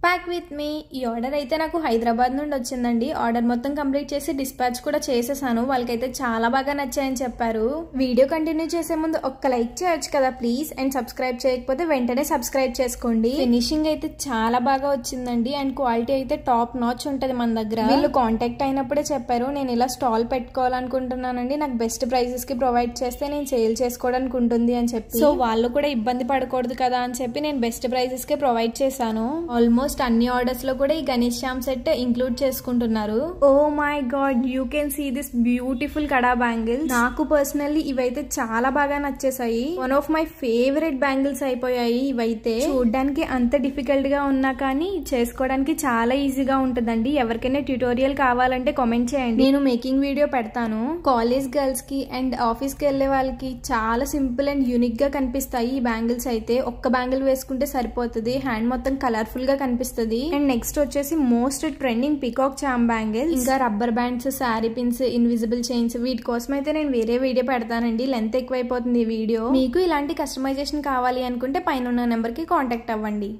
Pack with me. ఈ order అయితే నాకు హైదరాబాద్ నుండి వచ్చిందండి. ఆర్డర్ మొత్తం కంప్లీట్ చేసి డిస్పాచ్ కూడా చేసేసాను. వాళ్ళకైతే చాలా బాగా నచ్చాయని చెప్పారు. వీడియో కంటిన్యూ చేసే ముందు ఒక్క లైక్ చేయొచ్చు కదా ప్లీజ్, అండ్ సబ్స్క్రైబ్ చేయకపోతే వెంటనే సబ్స్క్రైబ్ చేసుకోండి. ఫినిషింగ్ అయితే చాలా బాగా వచ్చిందండి అండ్ క్వాలిటీ అయితే టాప్ నాచ్ ఉంటది మన దగ్గర. వీళ్ళు కాంటాక్ట్ అయినప్పుడే చెప్పారు నేను ఇలా స్టాల్ పెట్టుకోవాలనుకుంటున్నానండి, నాకు బెస్ట్ ప్రైసెస్ కి ప్రొవైడ్ చేస్తే నేను సేల్ చేసుకోవడానికి ఉంటుంది అని చెప్పి. సో వాళ్ళు కూడా ఇబ్బంది పడకూడదు కదా అని చెప్పి నేను బెస్ట్ ప్రైసెస్ కి ప్రొవైడ్ చేశాను. ఆల్మోస్ట్ అన్ని ఆర్డర్స్ లో కూడా ఈ గణేష్ శ్యామ్ సెట్ ఇంక్లూడ్ చేసుకుంటున్నారు. Oh my god, you can see this beautiful kada bangles. నాకు పర్సనల్లీ ఇవైతే చాలా బాగా నచ్చేసాయి. One of my favourite bangles అయిపోయాయి ఇవైతే. చూడడానికి అంత డిఫికల్ట్ గా ఉన్నా కానీ చేసుకోవడానికి చాలా ఈజీగా ఉంటుందండి. ఎవరికైనా ట్యూటోరియల్ కావాలంటే కామెంట్ చేయండి, నేను మేకింగ్ వీడియో పెడతాను. కాలేజ్ గర్ల్స్ కి అండ్ ఆఫీస్ కి వెళ్లే వాళ్ళకి చాలా సింపుల్ అండ్ యూనిక్ గా కనిపిస్తాయి ఈ బ్యాంగిల్స్ అయితే. ఒక్క బ్యాంగిల్ వేసుకుంటే సరిపోతుంది, హ్యాండ్ మొత్తం కలర్ఫుల్ గా కనిపిస్తుంది. అండ్ నెక్స్ట్ వచ్చేసి మోస్ట్ ట్రెండింగ్ పికాక్ చామ్ బ్యాంగిల్స్, ఇంకా rubber bands, sari pins, invisible chains. వీటి కోసం అయితే నేను వేరే వీడియో పెడతానండి, లెంత్ ఎక్కువైపోతుంది ఈ వీడియో. మీకు ఇలాంటి కస్టమైజేషన్ కావాలి అనుకుంటే పైన ఉన్న నెంబర్ కి కాంటాక్ట్ అవ్వండి.